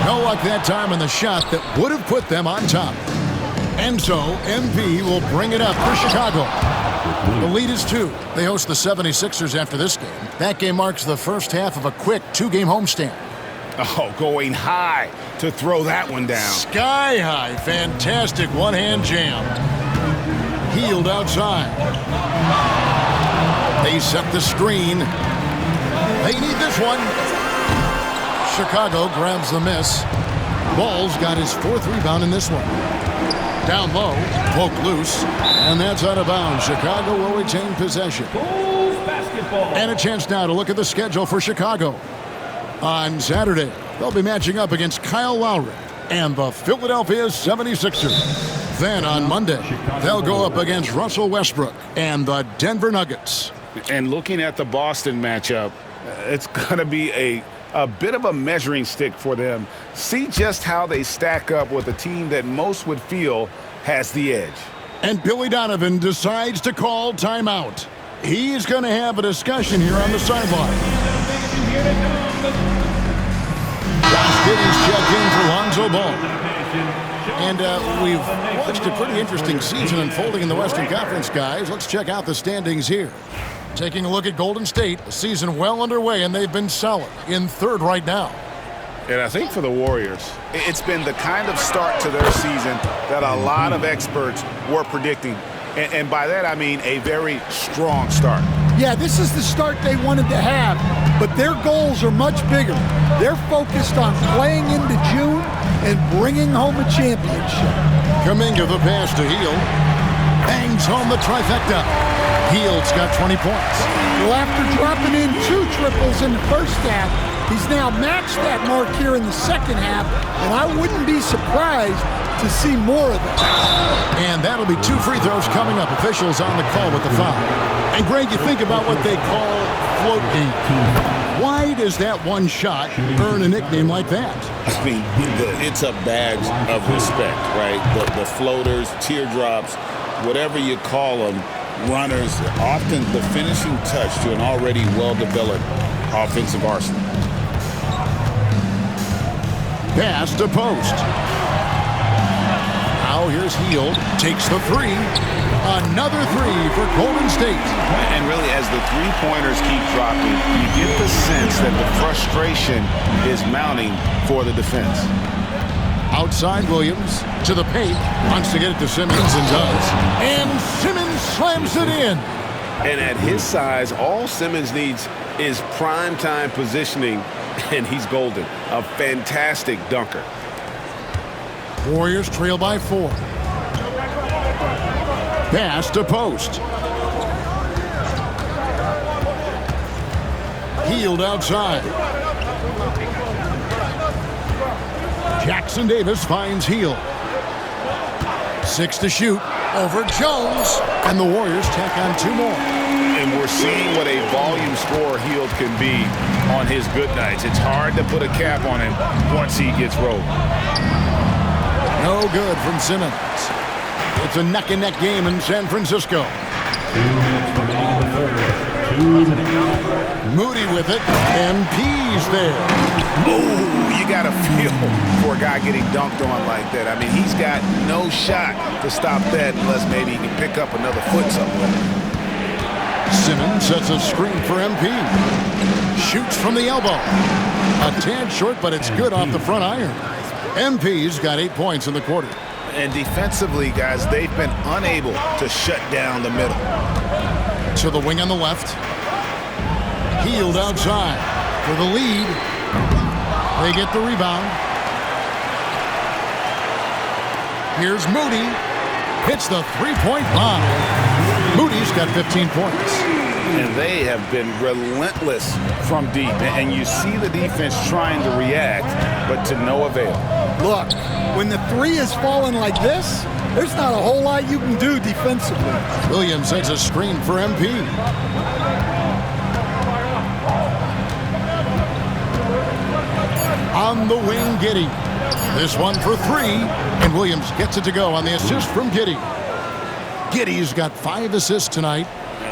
[SPEAKER 1] No luck that time on the shot that would have put them on top. And so MP will bring it up for Chicago. The lead is 2. They host the 76ers after this game. That game marks the first half of a quick 2-game homestand.
[SPEAKER 7] Oh, going high to throw that one down.
[SPEAKER 1] Sky high. Fantastic one-hand jam. Hield outside. They set the screen. They need this one. Chicago grabs the miss. Ball's got his 4th rebound in this one. Down low, poked loose, and that's out of bounds. Chicago will retain possession.
[SPEAKER 4] Bulls basketball.
[SPEAKER 1] And a chance now to look at the schedule for Chicago. On Saturday, they'll be matching up against Kyle Lowry and the Philadelphia 76ers. Then on Monday, they'll go up against Russell Westbrook and the Denver Nuggets.
[SPEAKER 2] And looking at the Boston matchup, it's going to be a bit of a measuring stick for them. See just how they stack up with a team that most would feel has the edge.
[SPEAKER 1] And Billy Donovan decides to call timeout. He's going to have a discussion here on the sideline. Josh Giddey's checked in for Lonzo Ball. And we've watched a pretty interesting season unfolding in the Western Conference, guys. Let's check out the standings here. Taking a look at Golden State, the season well underway, and they've been solid in 3rd right now.
[SPEAKER 2] And I think for the Warriors, it's been the kind of start to their season that a lot of experts were predicting. And by that, I mean a very strong start.
[SPEAKER 3] Yeah, this is the start they wanted to have, but their goals are much bigger. They're focused on playing into June and bringing home a championship.
[SPEAKER 1] Kuminga the pass to Hield. Bangs home the trifecta. Hield's got 20 points.
[SPEAKER 3] Well, after dropping in 2 triples in the first half, he's now matched that mark here in the second half, and I wouldn't be surprised to see more of it.
[SPEAKER 1] And that'll be 2 free throws coming up. Officials on the call with the foul. And Greg, you think about what they call float game. Why does that one shot earn a nickname like that?
[SPEAKER 6] I mean, it's a badge of respect, right? The floaters, teardrops, whatever you call them, runners, often the finishing touch to an already well-developed offensive arsenal.
[SPEAKER 1] Pass to post. Now here's Hield. Takes the 3. Another 3 for Golden State.
[SPEAKER 2] And really, as the three-pointers keep dropping, you get the sense that the frustration is mounting for the defense.
[SPEAKER 1] Outside Williams to the paint. Wants to get it to Simmons and does. And Simmons slams it in.
[SPEAKER 7] And at his size, all Simmons needs is prime-time positioning, and he's golden. A fantastic dunker.
[SPEAKER 1] Warriors trail by 4. Pass to post. Hield outside. Jackson Davis finds Hield. 6 to shoot. Over Jones. And the Warriors tack on 2 more.
[SPEAKER 2] And we're seeing what a volume scorer Hield can be on his good nights. It's hard to put a cap on him once he gets rolled.
[SPEAKER 1] No good from Simmons. It's a neck-and-neck game in San Francisco. Moody with it. MP's there.
[SPEAKER 2] Oh, you got to feel for a guy getting dunked on like that. I mean, he's got no shot to stop that unless maybe he can pick up another foot somewhere.
[SPEAKER 1] Simmons sets a screen for MP. Shoots from the elbow. A tad short, but it's good off the front iron. MP's got 8 points in the quarter.
[SPEAKER 2] And defensively, guys, they've been unable to shut down the middle.
[SPEAKER 1] To the wing on the left. Hield outside for the lead. They get the rebound. Here's Moody. Hits the three-point line. Moody's got 15 points.
[SPEAKER 2] And they have been relentless from deep. And you see the defense trying to react, but to no avail.
[SPEAKER 3] Look, when the 3 is falling like this, there's not a whole lot you can do defensively.
[SPEAKER 1] Williams sets a screen for MP. On the wing, Giddey. This one for 3, and Williams gets it to go on the assist from Giddey. Giddey's got 5 assists tonight.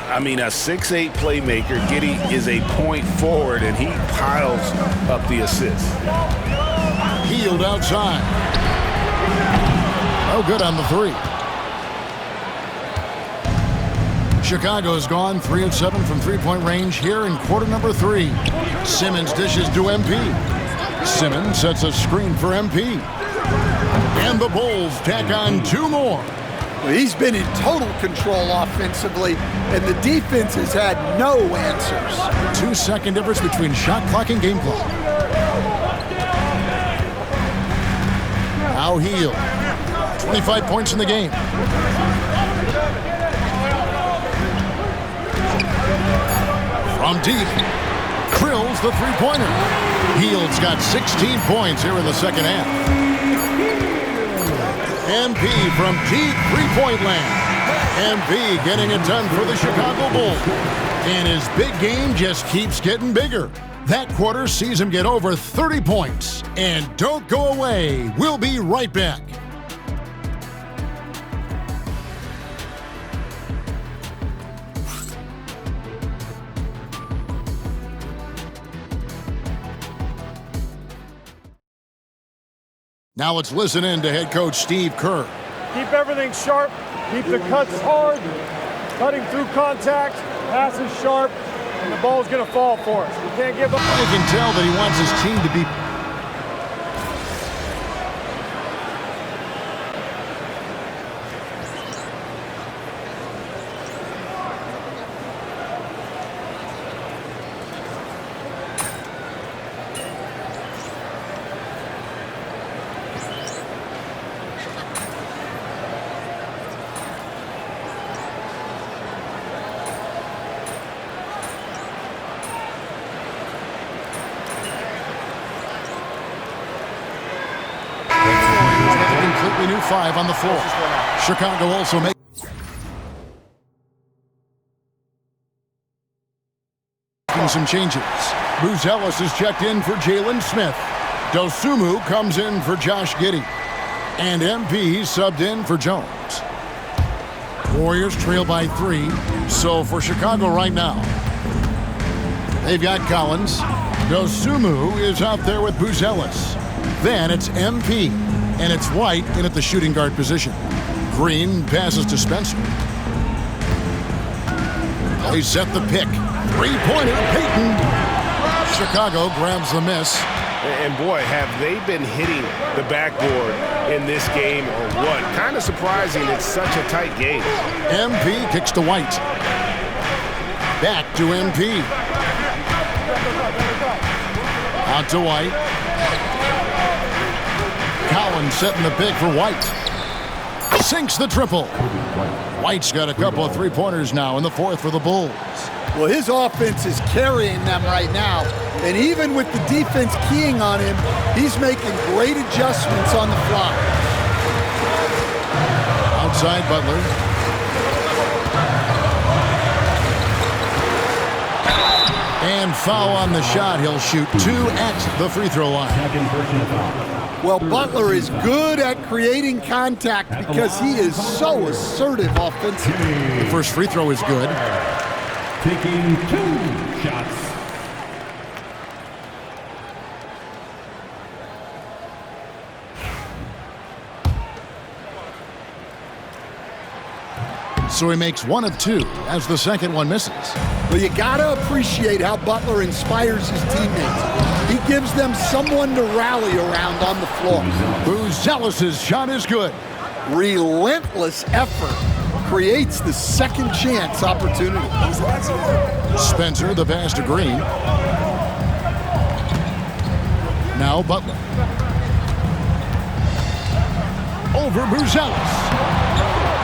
[SPEAKER 2] I mean, a 6'8 playmaker. Giddey is a point forward, and he piles up the assists.
[SPEAKER 1] Hield outside. Oh, good on the 3. Chicago's gone 3 of 7 from three-point range here in quarter number 3. Simmons dishes to MP. Simmons sets a screen for MP. And the Bulls tack on 2 more.
[SPEAKER 3] Well, he's been in total control offensively, and the defense has had no answers.
[SPEAKER 1] 2-second difference between shot clock and game clock. Now Hield. 25 points in the game. From deep. Drills the three-pointer. Hield's got 16 points here in the second half. MP from deep three-point land. MP getting it done for the Chicago Bulls. And his big game just keeps getting bigger. That quarter sees him get over 30 points. And don't go away. We'll be right back. Now let's listen in to head coach Steve Kerr.
[SPEAKER 12] Keep everything sharp. Keep the cuts hard. Cutting through contact. Passes sharp. And the ball's going to fall for us. We can't give up.
[SPEAKER 1] You can tell that he wants his team to be... New 5 on the floor. Chicago also making some changes. Buzelis is checked in for Jalen Smith. Dosunmu comes in for Josh Giddey. And MP subbed in for Jones. Warriors trail by 3. So for Chicago right now, they've got Collins. Dosunmu is out there with Buzelis. Then it's MP. And it's White in at the shooting guard position. Green passes to Spencer. They set the pick. Three-pointer, Payton. Chicago grabs the miss.
[SPEAKER 7] And boy, have they been hitting the backboard in this game or what? Kind of surprising it's such a tight game.
[SPEAKER 1] MP kicks to White. Back to MP. On to White. Collins setting the pick for White. Sinks the triple. White's got a couple of three-pointers now in the fourth for the Bulls.
[SPEAKER 3] Well, his offense is carrying them right now. And even with the defense keying on him, he's making great adjustments on the fly.
[SPEAKER 1] Outside Butler. And foul on the shot. He'll shoot 2 at the free throw line.
[SPEAKER 3] Well, Butler is good at creating contact because he is so assertive offensively.
[SPEAKER 1] The first free throw is good.
[SPEAKER 4] Taking 2 shots.
[SPEAKER 1] So he makes 1 of 2 as the second one misses.
[SPEAKER 3] Well, you got to appreciate how Butler inspires his teammates. He gives them someone to rally around on the floor.
[SPEAKER 1] Buzelis' shot is good.
[SPEAKER 3] Relentless effort creates the second chance opportunity.
[SPEAKER 1] Spencer, the pass to Green. Now Butler. Over Buzelis.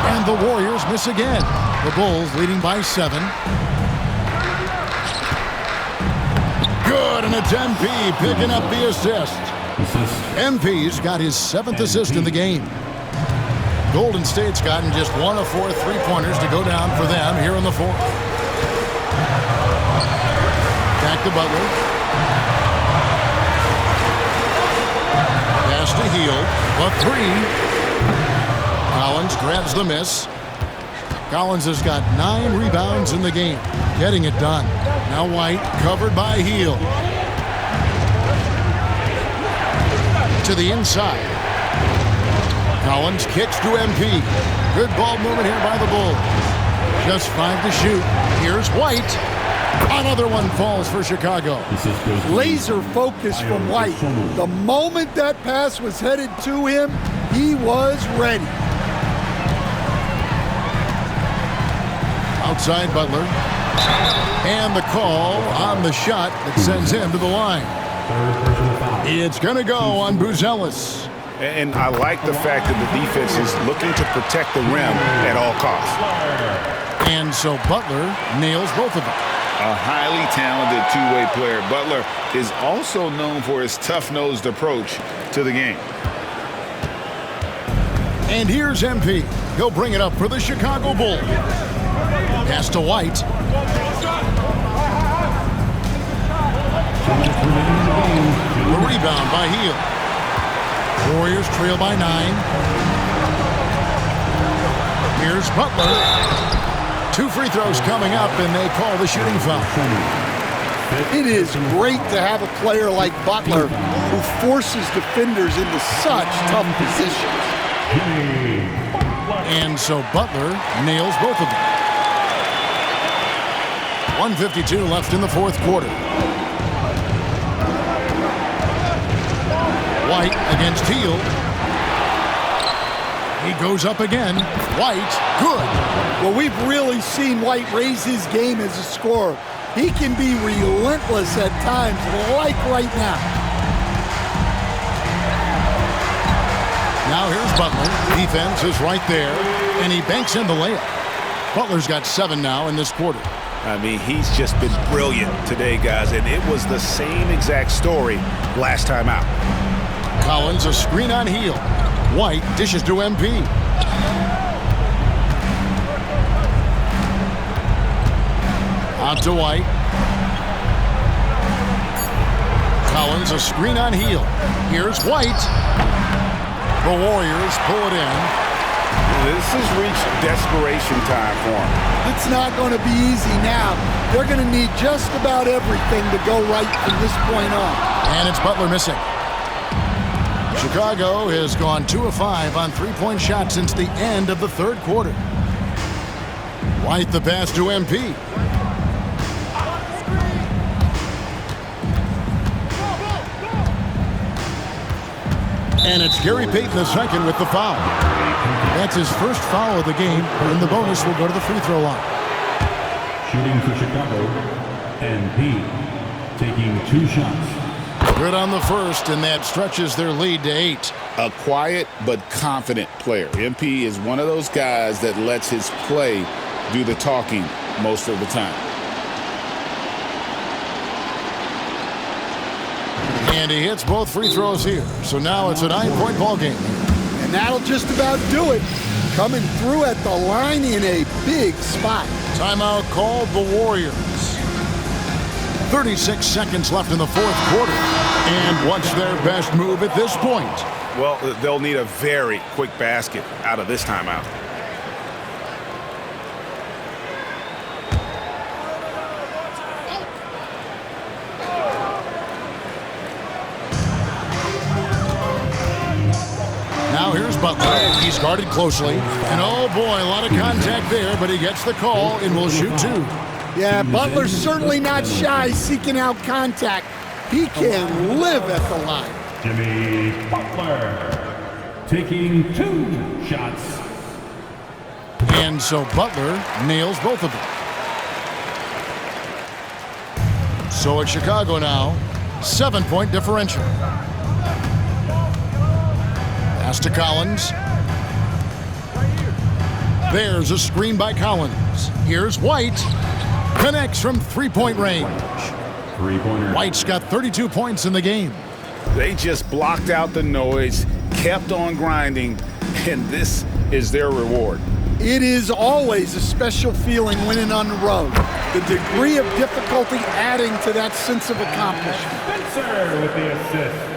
[SPEAKER 1] And the Warriors miss again. The Bulls leading by 7. Good, and it's MP picking up the assist. MP's got his 7th assist in the game. Golden State's gotten just 1 of 4 three-pointers to go down for them here in the fourth. Back to Butler. Pass to Hield. A 3. Collins grabs the miss. Collins has got 9 rebounds in the game, getting it done. Now White, covered by Hield. To the inside. Collins kicks to MP. Good ball movement here by the Bulls. Just 5 to shoot. Here's White. Another one falls for Chicago.
[SPEAKER 3] Laser focus from White. The moment that pass was headed to him, he was ready.
[SPEAKER 1] outside Butler. And the call on the shot that sends him to the line. It's going to go on Buzelis.
[SPEAKER 7] And I like the fact that the defense is looking to protect the rim at all costs.
[SPEAKER 1] And so Butler nails both of them.
[SPEAKER 6] A highly talented two-way player. Butler is also known for his tough-nosed approach to the game.
[SPEAKER 1] And here's MP. He'll bring it up for the Chicago Bulls. Pass to White. The rebound by Hield. Warriors trail by 9. Here's Butler. 2 free throws coming up, and they call the shooting foul.
[SPEAKER 3] It is great to have a player like Butler who forces defenders into such tough positions.
[SPEAKER 1] And so Butler nails both of them. 1:52 left in the fourth quarter. White against Hield. He goes up again. White, good.
[SPEAKER 3] Well, we've really seen White raise his game as a scorer. He can be relentless at times, like right now.
[SPEAKER 1] Now here's Butler. Defense is right there, and he banks in the layup. Butler's got 7 now in this quarter.
[SPEAKER 7] I mean, he's just been brilliant today, guys, and it was the same exact story last time out.
[SPEAKER 1] Collins, a screen on Hield. White dishes to MP. Out to White. Collins, a screen on Hield. Here's White. The Warriors pull it in.
[SPEAKER 7] This has reached desperation time for them.
[SPEAKER 3] It's not going to be easy now. They're going to need just about everything to go right from this point on.
[SPEAKER 1] And it's Butler missing. Chicago has gone 2 of 5 on three-point shots since the end of the third quarter. White the pass to MP. And it's Gary Payton II with the foul. That's his first foul of the game, and the bonus will go to the free throw line.
[SPEAKER 4] Shooting for Chicago, MP, taking 2 shots.
[SPEAKER 1] Good on the first, and that stretches their lead to 8.
[SPEAKER 6] A quiet but confident player. MP is one of those guys that lets his play do the talking most of the time.
[SPEAKER 1] And he hits both free throws here. So now it's a 9-point ball game.
[SPEAKER 3] And that'll just about do it. Coming through at the line in a big spot.
[SPEAKER 1] Timeout called the Warriors. 36 seconds left in the fourth quarter. And what's their best move at this point?
[SPEAKER 7] Well, they'll need a very quick basket out of this timeout.
[SPEAKER 1] Now here's Butler. He's guarded closely. And oh boy, a lot of contact there, but he gets the call and will shoot 2.
[SPEAKER 3] Yeah, Butler's certainly not shy seeking out contact. He can live at the line.
[SPEAKER 4] Jimmy Butler taking 2 shots.
[SPEAKER 1] And so Butler nails both of them. So it's Chicago now, 7-point differential. Pass to Collins. There's a screen by Collins. Here's White. Connects from 3-point range.
[SPEAKER 4] Three-pointer.
[SPEAKER 1] White's got 32 points in the game.
[SPEAKER 6] They just blocked out the noise, kept on grinding, and this is their reward.
[SPEAKER 3] It is always a special feeling winning on the road. The degree of difficulty adding to that sense of accomplishment.
[SPEAKER 4] Spencer with the assist.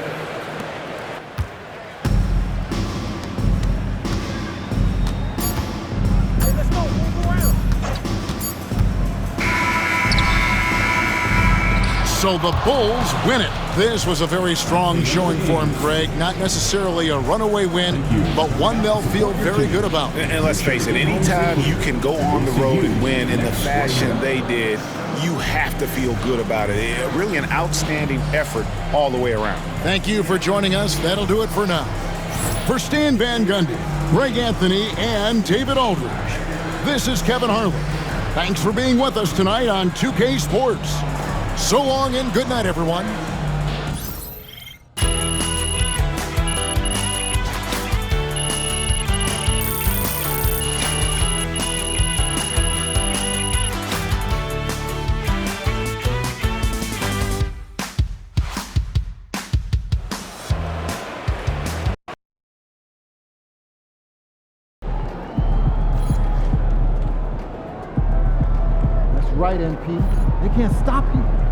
[SPEAKER 1] So the Bulls win it. This was a very strong showing for them, Greg. Not necessarily a runaway win, but one they'll feel very good about.
[SPEAKER 7] And let's face it, anytime you can go on the road and win in the fashion they did, you have to feel good about it. Really an outstanding effort all the way around.
[SPEAKER 1] Thank you for joining us. That'll do it for now. For Stan Van Gundy, Greg Anthony, and David Aldridge, this is Kevin Harlan. Thanks for being with us tonight on 2K Sports. So long and good night, everyone.
[SPEAKER 13] Right, MP. They can't stop you.